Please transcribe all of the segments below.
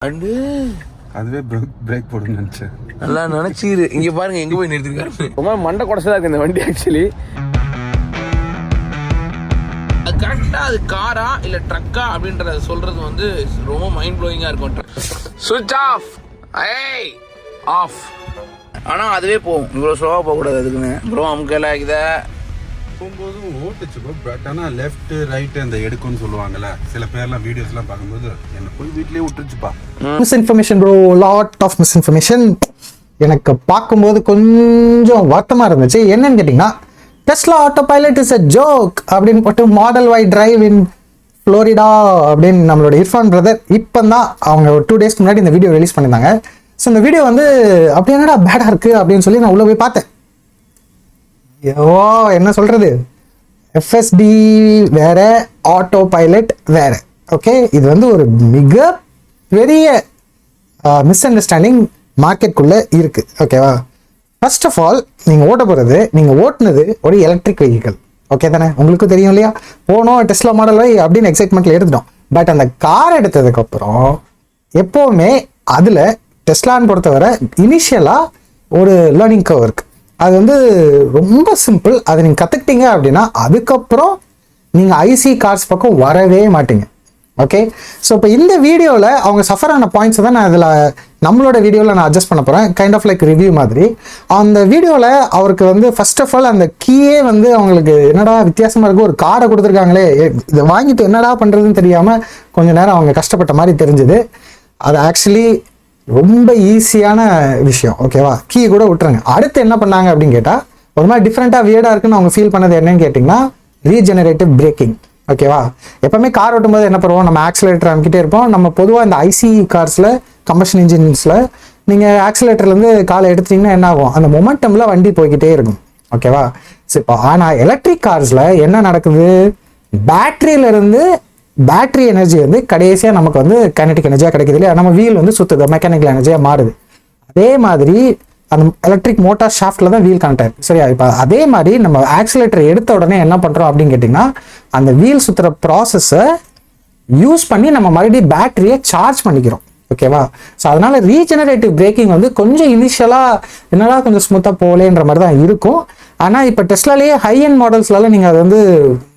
And அதுவே break போடுன்னு நினச்சேன். நல்லா நினச்சிரு. இங்கே பாருங்க எங்கே போய் நிறுத்திருக்காரு. ரொம்ப மண்டை குடச்சதா இருக்கு இந்த வண்டி. ஆக்சுவலி அது கரெக்டாக அது காரா இல்லை ட்ரக்கா அப்படின்றத சொல்கிறது வந்து ரொம்ப மைண்ட் ப்ளோயிங்காக இருக்கும். சுவிட்ச் ஆஃப், ஏய் ஆஃப். ஆனால் அதுவே போகும். இவ்வளோ ஸ்லோவாக போகக்கூடாது. அதுக்குன்னு ப்ரோ அமுக்கெல்லாம் இதை போகும்போதும் ஓட்டுச்சு ப்ரோ. பட் ஆனால் லெஃப்ட் ரைட்டு அந்த எடுக்கும்னு சொல்லுவாங்கல்ல, சில பேர்லாம் வீடியோஸ்லாம் பார்க்கும்போது என்னை போய் வீட்லேயே விட்டுருச்சுப்பா. Misinformation bro, lot of misinformation. எனக்கு பார்க்கும்போது கொஞ்சம் வருத்தமாக இருந்துச்சு. என்னன்னு கேட்டிங்கன்னா, Tesla autopilot is a joke அப்படின்னு போட்டு model Y drive in Florida அப்படின்னு நம்மளோட இர்ஃபான் பிரதர் இப்போ தான் அவங்க ஒரு 2 days முன்னாடி இந்த வீடியோ ரிலீஸ் பண்ணியிருந்தாங்க. ஸோ இந்த வீடியோ வந்து அப்படி என்னடா பேடாக இருக்குது அப்படின்னு சொல்லி நான் உள்ளே போய் பார்த்தேன். ஐயோ என்ன சொல்கிறது, எஃப்எஸ்டி வேற, ஆட்டோ பைலட் வேற. ஓகே, இது வந்து ஒரு மிக பெரிய மிஸ் அண்டர்ஸ்டாண்டிங் மார்க்கெட்டுக்குள்ளே இருக்குது. ஓகேவா, ஃபர்ஸ்ட் ஆஃப் ஆல் நீங்கள் ஓட்ட போகிறது, நீங்கள் ஓட்டுனது ஒரு எலக்ட்ரிக் வெஹிக்கிள். ஓகே தானே, உங்களுக்கும் தெரியும் இல்லையா? போனோம் டெஸ்லா மாடல் வை அப்படின்னு எக்ஸைட்மெண்ட்டில் எடுத்துட்டோம். பட் அந்த கார் எடுத்ததுக்கப்புறம் எப்போவுமே அதில் டெஸ்லான்னு பொறுத்தவரை இனிஷியலாக ஒரு லேர்னிங் கர்வ் இருக்குது. அது வந்து ரொம்ப சிம்பிள். அதை நீங்கள் கற்றுக்கிட்டீங்க அப்படின்னா அதுக்கப்புறம் நீங்கள் ஐசி கார்ஸ் பக்கம் வரவே மாட்டீங்க. ஓகே, ஸோ இப்போ இந்த வீடியோவில் அவங்க சஃபர் ஆன பாயிண்ட்ஸை தான் நான் இதில் நம்மளோட வீடியோவில் நான் அட்ஜஸ்ட் பண்ண போகிறேன். கைண்ட் ஆஃப் லைக் ரிவ்யூ மாதிரி. அந்த வீடியோவில் அவருக்கு வந்து ஃபர்ஸ்ட் ஆஃப் ஆல் அந்த கீயே வந்து அவங்களுக்கு என்னடா வித்தியாசமாக இருக்குது, ஒரு கார்டை கொடுத்துருக்காங்களே, இதை வாங்கிட்டு என்னடா பண்ணுறதுன்னு தெரியாமல் கொஞ்சம் நேரம் அவங்க கஷ்டப்பட்ட மாதிரி தெரிஞ்சுது. அது ஆக்சுவலி ரொம்ப ஈஸியான விஷயம். ஓகேவா, கீ கூட விட்டுருங்க. அடுத்து என்ன பண்ணாங்க அப்படின்னு கேட்டால், ஒரு மாதிரி டிஃப்ரெண்ட்டாக வியர்டாக இருக்குன்னு அவங்க ஃபீல் பண்ணது என்னன்னு கேட்டிங்கன்னா, ரீஜெனரேட்டிவ் பிரேக்கிங். ஓகேவா, எப்போவுமே கார் ஓட்டும்போது என்ன பண்ணுவோம், நம்ம ஆக்சிலேட்டர் அமைக்கிட்டே இருப்போம். நம்ம பொதுவாக இந்த ஐசி கார்ஸில், கம்பஷன் இன்ஜின்ஸில் நீங்கள் ஆக்சிலேட்டர்லேருந்து காலை எடுத்தீங்கன்னா என்ன ஆகும், அந்த மொமெண்டமில் வண்டி போய்கிட்டே இருக்கும். ஓகேவா, சரி. இப்போ ஆனால் எலக்ட்ரிக் கார்ஸில் என்ன நடக்குது, பேட்டரியிலேருந்து பேட்டரி எனர்ஜி வந்து கடைசியாக நமக்கு வந்து கைனடிக் எனர்ஜியாக கிடைக்குது இல்லையா, நம்ம வீல் வந்து சுற்றுது, மெக்கானிக்கல் எனர்ஜியாக மாறுது. அதே மாதிரி அந்த எலக்ட்ரிக் மோட்டார் ஷாஃப்டில் தான் வீல் கனெக்ட் ஆயிருக்கு. சரியா, இப்போ அதே மாதிரி நம்ம ஆக்சிலேட்டர் எடுத்த உடனே என்ன பண்ணுறோம் அப்படின்னு கேட்டிங்கன்னா, அந்த வீல் சுற்றுற ப்ராசஸை யூஸ் பண்ணி நம்ம மறுபடியும் பேட்டரியை சார்ஜ் பண்ணிக்கிறோம். ஓகேவா, ஸோ அதனால ரீஜெனரேட்டிவ் பிரேக்கிங் வந்து கொஞ்சம் இனிஷியலாக என்னடா கொஞ்சம் ஸ்மூத்தாக போகலேன்ற மாதிரி தான் இருக்கும். ஆனால் இப்போ டெஸ்லாலேயே ஹை அண்ட் மாடல்ஸ்லாம் நீங்கள் அது வந்து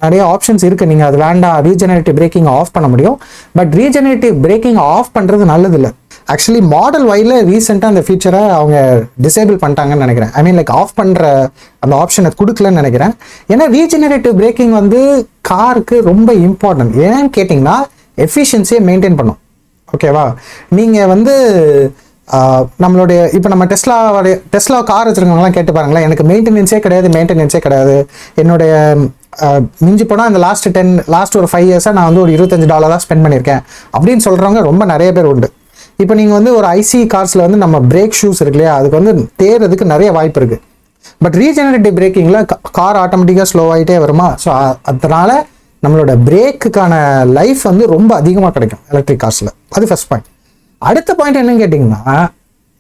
நிறைய ஆப்ஷன்ஸ் இருக்குது. நீங்கள் அது வேண்டாம், ரீஜெனரேட்டிவ் பிரேக்கிங் ஆஃப் பண்ண முடியும். பட் ரீஜெனரேட்டிவ் பிரேக்கிங் ஆஃப் பண்ணுறது நல்லதில்லை. ஆக்சுவலி மாடல் வைல ரீசெண்டாக அந்த ஃபீச்சரை அவங்க டிசேபிள் பண்ணிட்டாங்கன்னு நினைக்கிறேன். ஐ மீன் லைக் ஆஃப் பண்ணுற அந்த ஆப்ஷனை கொடுக்கலன்னு நினைக்கிறேன். ஏன்னா ரீஜெனரேட்டிவ் பிரேக்கிங் வந்து காருக்கு ரொம்ப இம்பார்ட்டன்ட். ஏன்னு கேட்டிங்கன்னா எஃபிஷியன்சியை மெயின்டைன் பண்ணும். ஓகேவா, நீங்கள் வந்து நம்மளுடைய இப்போ நம்ம டெஸ்லா கார் வச்சுருக்கவங்களாம் கேட்டு பாருங்களேன், எனக்கு மெயின்டெனன்ஸே கிடையாது. என்னுடைய மிஞ்சி போனால் இந்த லாஸ்ட் ஒரு 5 years நான் வந்து ஒரு $25 தான் ஸ்பெண்ட் பண்ணியிருக்கேன் அப்படின்னு சொல்கிறவங்க ரொம்ப நிறைய பேர் உண்டு. இப்போ நீங்கள் வந்து ஒரு ஐசி கார்ஸில் வந்து நம்ம பிரேக் ஷூஸ் இருக்கு இல்லையா, அதுக்கு வந்து தேர்றதுக்கு நிறைய வாய்ப்பு இருக்குது. பட் ரீஜெனரேட்டிவ் பிரேக்கிங்கில் கார் ஆட்டோமேட்டிக்காக ஸ்லோ ஆகிட்டே வருமா, ஸோ அதனால் நம்மளோட பிரேக்குக்கான லைஃப் வந்து ரொம்ப அதிகமாக கிடைக்கும் எலக்ட்ரிக் கார்ஸில். அது ஃபர்ஸ்ட் பாயிண்ட். அடுத்த பாயிண்ட் என்னன்னு கேட்டிங்கன்னா,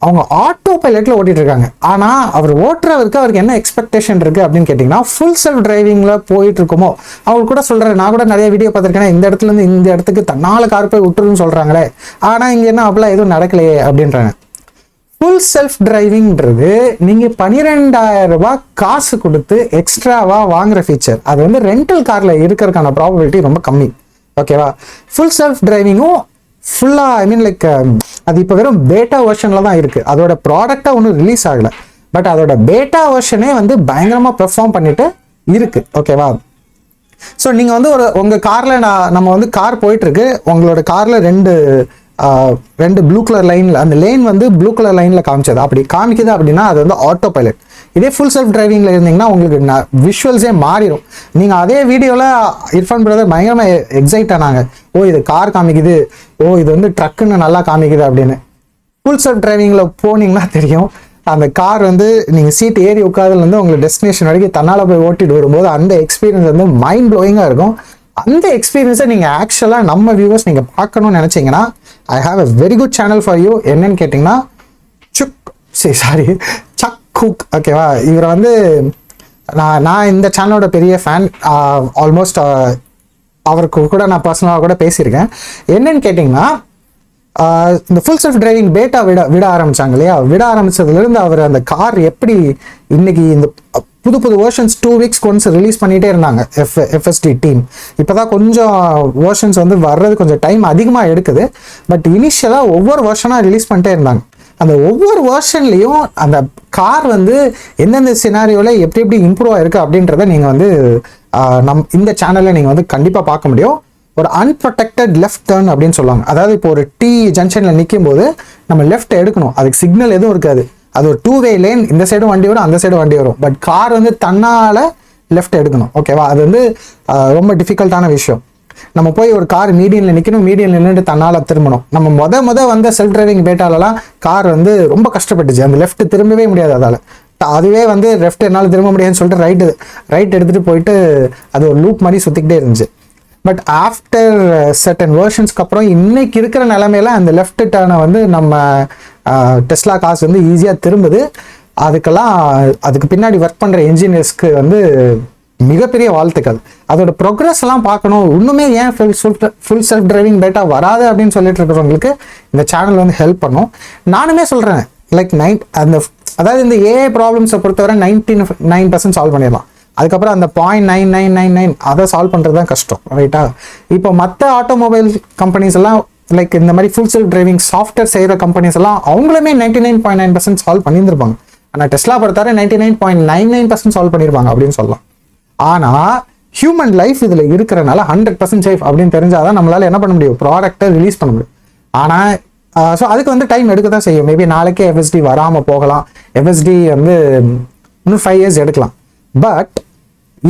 அவங்க ஆட்டோ பைலட்டில் ஓட்டிகிட்டு இருக்காங்க. ஆனால் அவர் ஓட்டுறவருக்கு அவருக்கு என்ன எக்ஸ்பெக்டேஷன் இருக்குது அப்படின்னு கேட்டிங்கன்னா, ஃபுல் செல்ஃப் டிரைவிங்கில் போயிட்டு இருக்குமோ, அவங்க கூட சொல்கிறேன், நான் கூட நிறைய வீடியோ பார்த்துருக்கேன், இந்த இடத்துலேருந்து இந்த இடத்துக்கு தன்னால் கார் போய் விட்டுருன்னு சொல்கிறாங்களே, ஆனால் இங்கே என்ன அப்படிலாம் எதுவும் நடக்கலையே அப்படின்றாங்க. ஃபுல் செல்ஃப் டிரைவிங்கிறது நீங்கள் 12,000 ரூபாய் காசு கொடுத்து எக்ஸ்ட்ராவாக வாங்குகிற ஃபீச்சர். அது வந்து ரெண்டல் காரில் இருக்கிறதுக்கான ப்ராபபிலிட்டி ரொம்ப கம்மி. ஓகேவா, ஃபுல் செல்ஃப் டிரைவிங்கும் ஃபுல்லாக ஐ மீன் லைக் அது இப்போ வெறும் பேட்டா வெர்ஷனில் தான் இருக்குது. அதோட ப்ராடக்டாக ஒன்றும் ரிலீஸ் ஆகலை. பட் அதோட பேட்டா வெர்ஷனே வந்து பயங்கரமாக பெர்ஃபார்ம் பண்ணிட்டு இருக்குது. ஓகேவா, ஸோ நீங்கள் வந்து உங்கள் காரில் நம்ம வந்து கார் போயிட்டுருக்கு, உங்களோட காரில் ரெண்டு ப்ளூ கலர் லைனில், அந்த லேன் வந்து ப்ளூ கலர் லைனில் காமிச்சது அப்படி காமிக்குது அப்படின்னா அது வந்து ஆட்டோ பைலட். இதே ஃபுல் செல்ஃப் டிரைவிங்கில் இருந்தீங்கன்னா உங்களுக்கு விஷுவல்ஸே மாறிடும். நீங்கள் அதே வீடியோவில் இர்ஃபான் பிரதர் பயங்கரமாக எக்ஸைட் ஆனாங்க, ஓ இது கார் காமிக்குது, ஓ இது வந்து ட்ரக்குன்னு நல்லா காமிக்குது அப்படின்னு. ஃபுல் செல்ஃப் டிரைவிங்கில் போனீங்கன்னா தெரியும், அந்த கார் வந்து நீங்கள் சீட் ஏறி உட்காதுலேருந்து உங்களுக்கு டெஸ்டினேஷன் வரைக்கும் தன்னால் போய் ஓட்டிட்டு வரும்போது அந்த எக்ஸ்பீரியன்ஸ் வந்து மைண்ட் ப்ளோயிங்காக இருக்கும். அந்த எக்ஸ்பீரியன்ஸை நீங்கள் ஆக்சுவலாக நம்ம வியூவர்ஸ் நீங்கள் பார்க்கணும்னு நினச்சிங்கன்னா, I have a very good channel for you. என்னன்னு கேட்டிங்கன்னா, சக் குக். ஓகேவா, இவரை வந்து நான் இந்த சேனலோட பெரிய ஃபேன். ஆல்மோஸ்ட் அவருக்கு கூட நான் பர்சனலாக கூட பேசியிருக்கேன். என்னன்னு கேட்டிங்கன்னா, இந்த ஃபுல் செல்ஃப் டிரைவிங் பேட்டா விட ஆரம்பிச்சாங்க இல்லையா, விட ஆரம்பிச்சதுலேருந்து அவர் அந்த கார் எப்படி இன்னைக்கு இந்த புது வெர்ஷன்ஸ் 2 வீக்ஸ்க்கு ஒன்ஸ் ரிலீஸ் பண்ணிகிட்டே இருந்தாங்க எஃப்எஸ்டி டீம். இப்போ தான் கொஞ்சம் வெர்ஷன்ஸ் வந்து வர்றது கொஞ்சம் டைம் அதிகமாக எடுக்குது. பட் இனிஷியலாக ஒவ்வொரு வெர்ஷனாக ரிலீஸ் பண்ணிட்டே இருந்தாங்க. அந்த ஒவ்வொரு வெர்ஷன்லேயும் அந்த கார் வந்து எந்தெந்த சினாரியோவில் எப்படி இம்ப்ரூவ் ஆயிருக்கு அப்படின்றத நீங்கள் வந்து இந்த சேனலில் நீங்கள் வந்து கண்டிப்பாக பார்க்க முடியும். ஒரு அன்ப்ரொடெக்டட் லெஃப்ட் டர்ன் அப்படின்னு சொல்லுவாங்க. அதாவது இப்போ ஒரு T ஜங்ஷனில் நிற்கும் போது நம்ம லெஃப்ட் எடுக்கணும், அதுக்கு சிக்னல் எதுவும் இருக்காது, அது ஒரு 2-வே லேன், இந்த சைடும் வண்டி வரும் அந்த சைடும் வண்டி வரும். பட் கார் வந்து தன்னால் லெஃப்ட் எடுக்கணும். ஓகேவா, அது வந்து ரொம்ப டிஃபிகல்ட்டான விஷயம். நம்ம போய் ஒரு கார் மீடியனில் நிற்கணும், மீடியனில் நின்றுட்டு தன்னால் திரும்பணும். நம்ம முத வந்த செல்ஃப் டிரைவிங் பேட்டாலலாம் கார் வந்து ரொம்ப கஷ்டப்பட்டுச்சு, அந்த லெஃப்ட் திரும்பவே முடியாது. அதால் அதுவே வந்து லெஃப்ட் என்னால் திரும்ப முடியாதுன்னு சொல்லிட்டு ரைட் எடுத்துகிட்டு போயிட்டு அது ஒரு லூப் மாதிரி சுற்றிக்கிட்டே இருந்துச்சு. பட் ஆஃப்டர் சர்டன் வேர்ஷன்ஸ்க்கு அப்புறம் இன்னைக்கு இருக்கிற நிலைமையில அந்த லெஃப்ட் டர்னை வந்து நம்ம டெஸ்லா காசு வந்து ஈஸியாக திரும்புது. அதுக்கு பின்னாடி ஒர்க் பண்ணுற என்ஜினியர்ஸ்க்கு வந்து மிகப்பெரிய வாழ்த்துக்கள். அதோட ப்ரோக்ரஸ் எல்லாம் பார்க்கணும். இன்னுமே ஏன் ஃபுல் செல்ஃப் டிரைவிங் பேட்டா வராது அப்படின்னு சொல்லிட்டு இருக்கிறவங்களுக்கு இந்த சேனல் வந்து ஹெல்ப் பண்ணும். நானுமே சொல்கிறேன், லைக் அதாவது இந்த ஏஐ ப்ராப்ளம்ஸை பொறுத்தவரை 99% சால்வ் பண்ணிடலாம். அதுக்கப்புறம் அந்த 0.9999 அதை சால்வ் பண்ணுறது தான் கஷ்டம், ரைட்டா? இப்போ மற்ற ஆட்டோமொபைல் கம்பெனிஸ் எல்லாம் லைக் இந்த மாதிரி ஃபுல் செல்ஃப் டிரைவிங் சாஃப்ட்வேர் செய்கிற கம்பெனிஸ் எல்லாம் அவங்களுமே 99.9% சால்வ் பண்ணியிருப்பாங்க. ஆனால் டெஸ்லா பொறுத்தவரை 99.99% சால்வ் பண்ணியிருப்பாங்க அப்படின்னு சொல்லலாம். ஆனால் ஹியூமன் லைஃப் இதில் இருக்கிறனால 100% சேஃப் அப்படின்னு தெரிஞ்சாதான் நம்மளால என்ன பண்ண முடியும், ப்ராடக்டை ரிலீஸ் பண்ண முடியும். ஆனால் ஸோ அதுக்கு வந்து டைம் எடுக்க தான் செய்யும். மேபி நாளைக்கே எஃப்எஸ்டி வராமல் போகலாம், எஃப்எஸ்டி வந்து இன்னும் 5 years எடுக்கலாம். பட்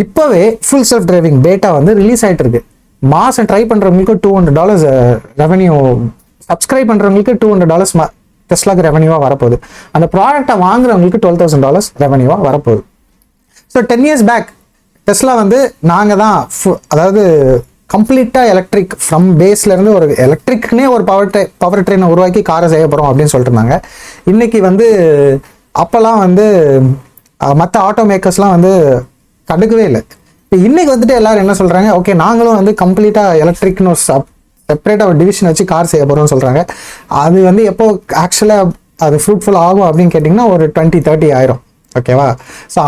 இப்போவே ஃபுல் செல்ஃப் டிரைவிங் பேட்டா வந்து ரிலீஸ் ஆகிட்டு இருக்கு. மாதம் ட்ரை பண்ணுறவங்களுக்கு $200 ரெவன்யூ, சப்ஸ்கிரைப் பண்ணுறவங்களுக்கு $200 டெஸ்லாக்கு ரெவன்யூவாக வரப்போகுது. அந்த ப்ராடக்டை வாங்குறவங்களுக்கு $12,000 ரெவன்யூவாக வரப்போகுது. ஸோ 10 years பேக் டெஸ்லா வந்து நாங்கள் தான் அதாவது கம்ப்ளீட்டாக எலக்ட்ரிக் ஃப்ரம் பேஸ்லேருந்து ஒரு எலக்ட்ரிக்னே ஒரு பவர் ட்ரெயினை உருவாக்கி காரை செய்ய போகிறோம் அப்படின்னு சொல்லிட்டு இருந்தாங்க. இன்றைக்கி வந்து அப்போல்லாம் வந்து மற்ற ஆட்டோ மேக்கர்ஸ்லாம் வந்து கண்டுக்கவே இல்லை. இப்போ இன்றைக்கி வந்துட்டு எல்லோரும் என்ன சொல்கிறாங்க, ஓகே நாங்களும் வந்து கம்ப்ளீட்டாக எலக்ட்ரிக்னு ஒரு செப்பரேட்டாக ஒரு டிவிஷன் வச்சு கார் செய்ய போகிறோம்னு சொல்கிறாங்க. அது வந்து எப்போ ஆக்சுவலாக அது ஃப்ரூட்ஃபுல் ஆகும் அப்படின்னு கேட்டிங்கன்னா ஒரு 20-30 ஆயிரும். ஓகேவா? ஸோ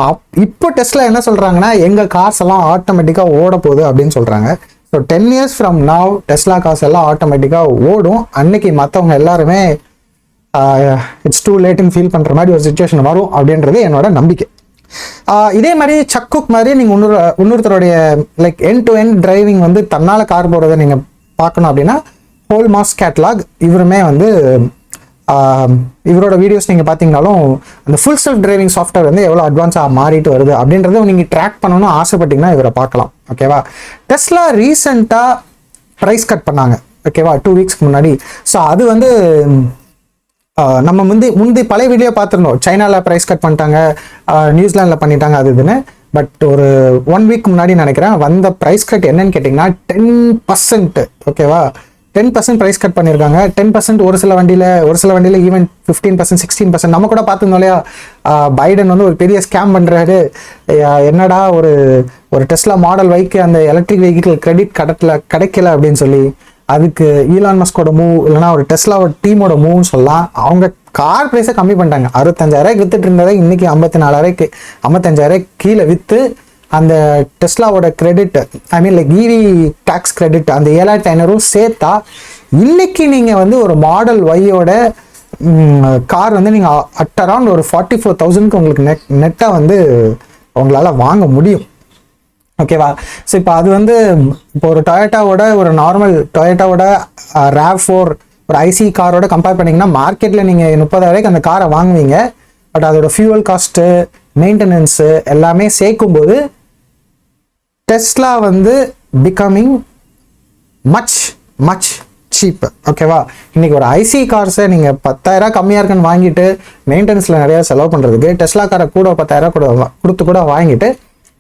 இப்போ டெஸ்லா என்ன சொல்கிறாங்கன்னா, எங்கள் கார்ஸ் எல்லாம் ஆட்டோமேட்டிக்காக ஓட போகுது அப்படின்னு சொல்கிறாங்க. So 10 years from now Tesla cars எல்லாம் ஆட்டோமேட்டிக்காக ஓடும். அன்னைக்கு மற்றவங்க எல்லாருமே இட்ஸ் டூ லேட்னு ஃபீல் பண்ணுற மாதிரி ஒரு சுச்சுவேஷன் வரும் அப்படின்றது என்னோட நம்பிக்கை. இதே மாதிரி சக்குக் மாதிரி நீங்கள் இன்னொருத்தருடைய like end to end driving வந்து தன்னால் கார் போகிறத நீங்கள் பார்க்கணும் அப்படின்னா ஹோல் மாஸ் கேட்லாக் இவருமே வந்து இவரோட வீடியோஸ் நீங்கள் பார்த்தீங்கன்னாலும் அந்த ஃபுல் செல்ஃப் டிரைவிங் சாஃப்ட்வேர் வந்து எவ்வளோ அட்வான்ஸாக மாறிட்டு வருது அப்படின்றத நீங்கள் ட்ராக் பண்ணணும்னு ஆசைப்பட்டீங்கன்னா இவரை பார்க்கலாம். ஓகேவா? டெஸ்லா ரீசெண்டாக ப்ரைஸ் கட் பண்ணாங்க. ஓகேவா? 2 weeksக்கு முன்னாடி. ஸோ அது வந்து நம்ம முந்தி பழைய வீடியோ பார்த்துருந்தோம். சைனாவில் ப்ரைஸ் கட் பண்ணிட்டாங்க, நியூசிலாண்டில் பண்ணிட்டாங்க, அது இதுன்னு. பட் ஒரு 1 week முன்னாடி நினைக்கிறேன் வந்த ப்ரைஸ் கட் என்னன்னு கேட்டிங்கன்னா 10%. ஓகேவா? 10% ப்ரைஸ் கட் பண்ணியிருக்காங்க. 10% ஒரு சில வண்டியில் ஈவன் 15%, 16%. நம்ம கூட பார்த்துருந்தோம் இல்லையா, பைடன் வந்து ஒரு பெரிய ஸ்கேம் பண்ணுறாரு. என்னடா ஒரு டெஸ்லா மாடல் வைக்கு அந்த எலக்ட்ரிக் வெஹிக்கிள் கிரெடிட் கிடைக்கல அப்படின்னு சொல்லி அதுக்கு ஈலான் மஸ்கோட மூவ் இல்லைனா ஒரு டெஸ்லாவோட டீமோட மூவ்னு சொல்லலாம். அவங்க கார் ப்ரைஸை கம்மி பண்ணிட்டாங்க. 65,000 வித்துட்டு இருந்ததை இன்னைக்கு 55,000 கீழே விற்று அந்த டெஸ்லாவோட கிரெடிட், ஐ மீன் லைக் இவி டேக்ஸ் கிரெடிட் அந்த 7,500 சேர்த்தா இன்னைக்கு நீங்கள் வந்து ஒரு மாடல் ஒய்யோட கார் வந்து நீங்கள் அட் அரவுண்ட் ஒரு 44,000க்கு உங்களுக்கு நெட்டாக வந்து உங்களால் வாங்க முடியும். ஓகேவா? ஸோ இப்போ அது வந்து இப்போ ஒரு டொயோட்டாவோட ஒரு நார்மல் டொயோட்டாவோட RAV4 ஒரு ஐசி காரோட கம்பேர் பண்ணிங்கன்னா மார்க்கெட்டில் நீங்கள் 30,000 அந்த காரை வாங்குவீங்க. பட் அதோட ஃபியூவல் காஸ்ட்டு, மெயின்டெனன்ஸு எல்லாமே சேர்க்கும்போது டெஸ்லா வந்து பிகமிங் மச் சீப். ஓகேவா? இன்னைக்கு ஒரு ஐசி கார்ஸை நீங்கள் 10,000 கம்மியாக இருக்குன்னு வாங்கிட்டு மெயின்டெனன்ஸில் நிறையா செலவு பண்ணுறதுக்கு டெஸ்லா காரை கூட 10,000 கொடுத்து கூட வாங்கிட்டு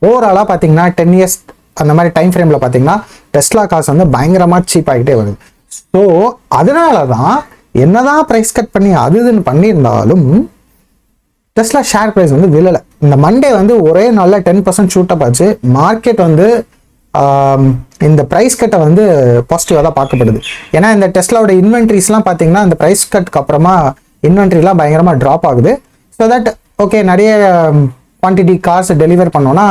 ஓவராலாக பார்த்தீங்கன்னா 10 years அந்த மாதிரி டைம் ஃப்ரேமில் பார்த்தீங்கன்னா டெஸ்லா காசு வந்து பயங்கரமாக சீப் ஆகிட்டே வருது. ஸோ அதனால தான் என்னதான் ப்ரைஸ் கட் பண்ணி அது இதுன்னு பண்ணியிருந்தாலும் டெஸ்லா ஷேர் ப்ரைஸ் வந்து விழலை. இந்த மண்டே வந்து ஒரே நாளில் 10% ஷூட்டப் ஆச்சு. மார்க்கெட் வந்து இந்த ப்ரைஸ் கட்டை வந்து பாசிட்டிவாக தான் பார்க்கப்படுது. ஏன்னா இந்த டெஸ்லாவோட இன்வென்ட்ரிஸ்லாம் பார்த்தீங்கன்னா இந்த ப்ரைஸ் கட்டுக்கு அப்புறமா இன்வென்ட்ரிலாம் பயங்கரமாக ட்ராப் ஆகுது. ஸோ தட் ஓகே நிறைய குவான்டிட்டி கார்ஸ் டெலிவர் பண்ணோன்னா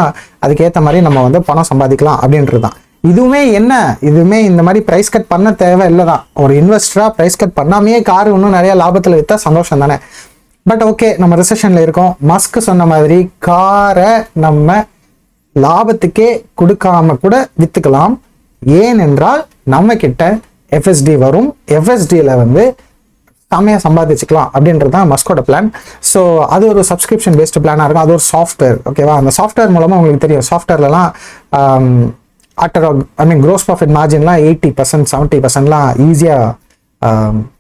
அதுக்கேற்ற மாதிரி நம்ம வந்து பணம் சம்பாதிக்கலாம் அப்படின்றது தான். இதுவுமே இந்த மாதிரி ப்ரைஸ் கட் பண்ண தேவை இல்லை தான். ஒரு இன்வெஸ்டராக ப்ரைஸ் கட் பண்ணாமையே கார் இன்னும் நிறைய லாபத்தில் விற்றா சந்தோஷம் தானே. பட் ஓகே நம்ம ரிசெஷனில் இருக்கோம். மஸ்க் சொன்ன மாதிரி காரை நம்ம லாபத்துக்கே கொடுக்காம கூட விற்றுக்கலாம். ஏனென்றால் நம்ம கிட்ட எஃப்எஸ்டி வரும். எஃப்எஸ்டியில் வந்து செம்மையாக சம்பாதிச்சுக்கலாம் அப்படின்றது தான் மஸ்கோட பிளான். ஸோ அது ஒரு சப்ஸ்கிரிப்ஷன் பேஸ்டு பிளானாக இருக்கும். அது ஒரு சாஃப்ட்வேர். ஓகேவா? அந்த சாஃப்ட்வேர் மூலமாக உங்களுக்கு தெரியும் சாஃப்ட்வேர்லலாம் க்ரோஸ் ப்ராஃபிட் மார்ஜின்லாம் 80% 70%லாம் ஈஸியாக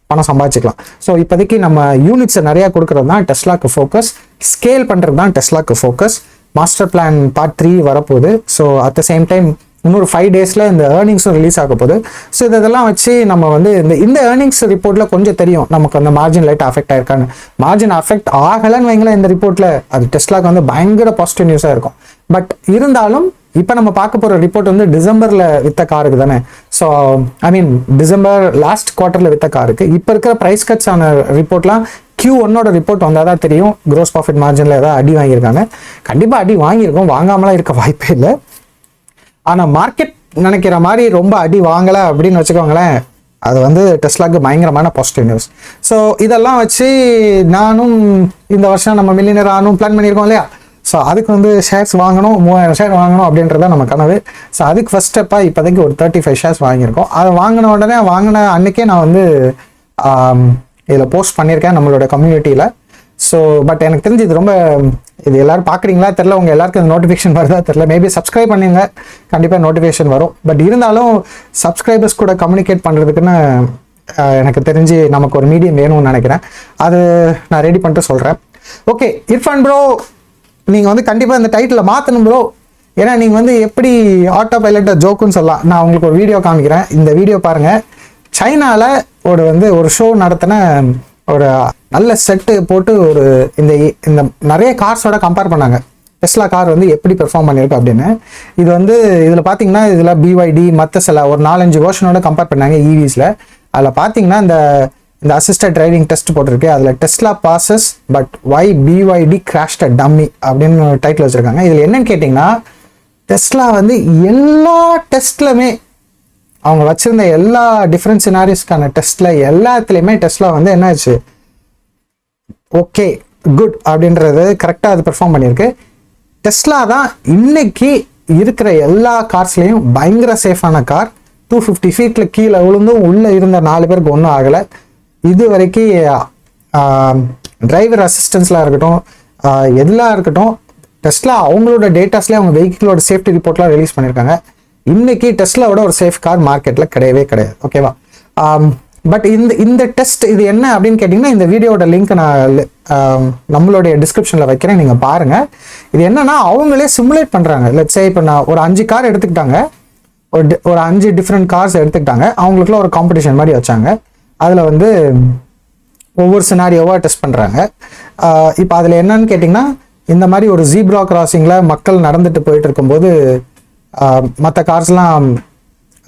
பணம் சம்பாதிச்சுக்கலாம். ஸோ இப்போதைக்கு நம்ம யூனிட்ஸை நிறையா கொடுக்குறது தான் டெஸ்லாக்கு ஃபோக்கஸ். ஸ்கேல் பண்ணுறது தான் டெஸ்லாக்கு ஃபோக்கஸ். மாஸ்டர் பிளான் பார்ட் 3 வரப்போகுது. So at the same time இன்னொரு 5 டேஸில் இந்த ஏர்னிங்ஸும் ரிலீஸ் ஆக போகுது. ஸோ இதெல்லாம் வச்சு நம்ம வந்து இந்த ஏர்னிங்ஸ் ரிப்போர்ட்டில் கொஞ்சம் தெரியும் நமக்கு அந்த மார்ஜின் லைட்டாக அஃபெக்ட் ஆயிருக்கான்னு. மார்ஜின் அஃபெக்ட் ஆகலைன்னு வைங்களேன் இந்த ரிப்போர்ட்டில், அது டெஸ்லாக்கு வந்து பயங்கர பாசிட்டிவ் நியூஸாக இருக்கும். பட் இருந்தாலும் இப்போ நம்ம பார்க்க போகிற ரிப்போர்ட் வந்து டிசம்பரில் விற்ற காருக்கு தானே. ஸோ டிசம்பர் லாஸ்ட் குவார்ட்டரில் விற்ற காருக்கு இப்போ இருக்கிற ப்ரைஸ் கட்ஸ் ஆன ரிப்போர்ட்லாம் Q1 ரிப்போர்ட் வந்தால் தான் தெரியும் க்ரோஸ் ப்ராஃபிட் மார்ஜினில் ஏதாவது அடி வாங்கியிருக்காங்க. கண்டிப்பாக அடி வாங்கியிருக்கோம், வாங்காமலாம் இருக்க வாய்ப்பே இல்லை. ஆனால் மார்க்கெட் நினைக்கிற மாதிரி ரொம்ப அடி வாங்கலை அப்படின்னு வச்சுக்கோங்களேன், அது வந்து டெஸ்லாக்கு பயங்கரமான பாசிட்டிவ் நியூஸ். ஸோ இதெல்லாம் வச்சு நானும் இந்த வருஷம் நம்ம மில்லியனர் ஆனும் பிளான் பண்ணியிருக்கோம் இல்லையா. ஸோ அதுக்கு வந்து ஷேர்ஸ் வாங்கணும், 3000 ஷேர் வாங்கணும் அப்படின்றத நம்ம கனவு. ஸோ அதுக்கு ஃபர்ஸ்ட் ஸ்டெப்பாக இப்போதைக்கு ஒரு 35 ஷேர்ஸ் வாங்கியிருக்கோம். அதை வாங்கின உடனே அன்றைக்கே நான் வந்து இதில் போஸ்ட் பண்ணியிருக்கேன் நம்மளோட கம்யூனிட்டியில். ஸோ பட் எனக்கு தெரிஞ்சு இது எல்லோரும் பார்க்குறீங்களா தெரில, உங்கள் எல்லாருக்கும் இந்த நோட்டிஃபிகேஷன் வருதா தெரில. மேபி சப்ஸ்கிரைப் பண்ணுங்க, கண்டிப்பாக நோட்டிஃபிகேஷன் வரும். பட் இருந்தாலும் சப்ஸ்கிரைபர்ஸ் கூட கம்யூனிகேட் பண்ணுறதுக்குன்னு எனக்கு தெரிஞ்சு நமக்கு ஒரு மீடியம் வேணும்னு நினைக்கிறேன். அது நான் ரெடி பண்ணிட்டு சொல்கிறேன். ஓகே இர்ஃபான் ப்ரோ, நீங்கள் வந்து கண்டிப்பாக இந்த டைட்டிலை மாற்றணும் ப்ரோ. ஏன்னா நீங்கள் வந்து எப்படி ஆட்டோ பைலட்டை ஜோக்குன்னு சொல்லலாம். நான் உங்களுக்கு ஒரு வீடியோ காமிக்கிறேன், இந்த வீடியோ பாருங்கள். சைனாவில் ஒரு ஷோ நடத்தின ஒரு நல்ல செட்டு போட்டு இந்த நிறைய கார்ஸோட கம்பேர் பண்ணாங்க. டெஸ்லா கார் வந்து எப்படி பெர்ஃபார்ம் பண்ணியிருக்கு அப்படின்னு. இது வந்து இதில் பார்த்தீங்கன்னா இதில் பிஒய்டி மற்ற சில ஒரு 4-5 வெர்ஷனோட கம்பேர் பண்ணாங்க ஈவிஸில். அதில் பார்த்தீங்கன்னா இந்த அசிஸ்டட் டிரைவிங் டெஸ்ட் போட்டிருக்கு. அதில் Tesla passes but why BYD crashed a dummy அப்படின்னு டைட்டில் வச்சுருக்காங்க. இதில் என்னன்னு கேட்டிங்கன்னா டெஸ்லா வந்து எல்லா டெஸ்ட்லையுமே அவங்க வச்சுருந்த எல்லா டிஃப்ரெண்ட் சினாரிஸ்க்கான டெஸ்ட்டில் எல்லாத்துலேயுமே டெஸ்லா வந்து என்னாச்சு ஓகே குட் அப்படின்றது கரெக்டாக அது பெர்ஃபார்ம் பண்ணியிருக்கு. டெஸ்லா தான் இன்னைக்கு இருக்கிற எல்லா கார்ஸ்லேயும் பயங்கர சேஃபான கார். 250 ஃபீட்டில் கீழே விழுந்தும் உள்ளே இருந்த 4 பேருக்கு ஒன்றும் ஆகலை. இது வரைக்கும் டிரைவர் அசிஸ்டன்ஸ்லாம் இருக்கட்டும், எல்லாம் இருக்கட்டும், டெஸ்லா அவங்களோட டேட்டாஸ்லேயே அவங்க வெஹிக்கிளோட சேஃப்டி ரிப்போர்ட்லாம் ரிலீஸ் பண்ணியிருக்காங்க. இன்னைக்கு டெஸ்லாவோட ஒரு சேஃப் கார் மார்க்கெட்டில் கிடையவே கிடையாது. ஓகேவா? பட் இந்த டெஸ்ட் இது என்ன அப்படின்னு கேட்டிங்கன்னா இந்த வீடியோட லிங்க் நான் நம்மளுடைய டிஸ்கிரிப்ஷனில் வைக்கிறேன், நீங்கள் பாருங்கள். இது என்னன்னா அவங்களே சிமுலேட் பண்ணுறாங்க. லெட்ஸ் இப்போ நான் ஒரு 5 கார் எடுத்துக்கிட்டாங்க, ஒரு 5 டிஃப்ரெண்ட் கார்ஸ் எடுத்துக்கிட்டாங்க. அவங்களுக்குள்ள ஒரு காம்படிஷன் மாதிரி வச்சாங்க. அதில் வந்து ஒவ்வொரு சினாரியோவாக டெஸ்ட் பண்ணுறாங்க. இப்போ அதில் என்னன்னு கேட்டிங்கன்னா இந்த மாதிரி ஒரு ஜீப்ரா கிராசிங்கில் மக்கள் நடந்துட்டு போயிட்டு இருக்கும்போது மற்ற கார்ஸ்லாம்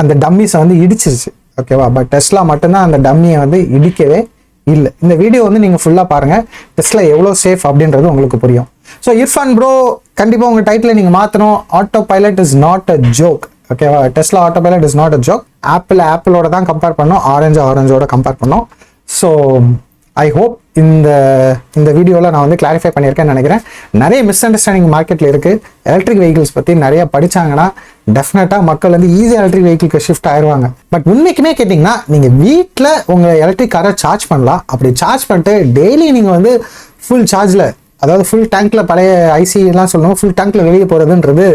அந்த டம்மிஸை வந்து இடிச்சிருச்சு. ஓகேவா? பட் டெஸ்லா மட்டும்தான் அந்த டம்மியை வந்து இடிக்கவே இல்லை. இந்த வீடியோ வந்து நீங்கள் ஃபுல்லாக பாருங்கள், டெஸ்லா எவ்வளோ சேஃப் அப்படின்றது உங்களுக்கு புரியும். ஸோ இர்ஃபான் ப்ரோ, கண்டிப்பாக உங்கள் டைட்டில் நீங்கள் மாற்றணும். Autopilot is not a joke. ஓகேவா? Tesla autopilot is not a joke. ஆப்பிளோட தான் கம்பேர் பண்ணோம், ஆரஞ்சோட கம்பேர் பண்ணோம். ஸோ ஐ ஹோப் இந்த வீடியோவில் நான் வந்து கிளாரிஃபை பண்ணியிருக்கேன்னு நினைக்கிறேன். நிறைய மிஸ் அண்டர்ஸ்டாண்டிங் மார்க்கெட்டில் இருக்குது. எலக்ட்ரிக் வெஹிக்கிள்ஸ் பற்றி நிறைய படித்தாங்கன்னா டெஃபினட்டாக மக்கள் வந்து ஈஸியாக எலக்ட்ரிக் வெஹிக்கிளுக்கு ஷிஃப்ட் ஆயிடுவாங்க. பட் உண்மைக்குமே கேட்டிங்கன்னா நீங்கள் வீட்டில் உங்கள் எலக்ட்ரிக் காரை சார்ஜ் பண்ணலாம். அப்படி சார்ஜ் பண்ணிட்டு டெய்லி நீங்கள் வந்து ஃபுல் சார்ஜில், அதாவது ஃபுல் டேங்க்கில், பழைய ஐசிலாம் சொல்லணும், ஃபுல் டேங்க்கில் வெளியே போகிறதுன்றது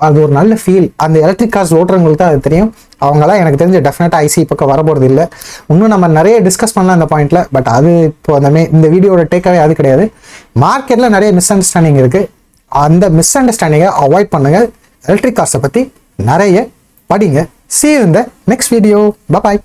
அது ஒரு நல்ல ஃபீல். அந்த எலக்ட்ரிக் கார்ஸ் ஓட்டுறவங்களுக்கு தான் அது தெரியும். அவங்களாம் எனக்கு தெரிஞ்ச டெஃபினட்டாக ஐசி பக்கம் வரப்போகிறது இல்லை. இன்னும் நம்ம நிறைய டிஸ்கஸ் பண்ணலாம் இந்த பாயிண்ட்ல. பட் அது இப்போ இந்த வீடியோட டேக்காவே அது கிடையாது. மார்க்கெட்டில் நிறைய மிஸ் அண்டர்ஸ்டாண்டிங் இருக்குது. அந்த மிஸ் அண்டர்ஸ்டாண்டிங்கை அவாய்ட் பண்ணுங்க. எலக்ட்ரிக் கார்ஸை பற்றி நிறைய படிங்க. See you in the next video. Bye bye.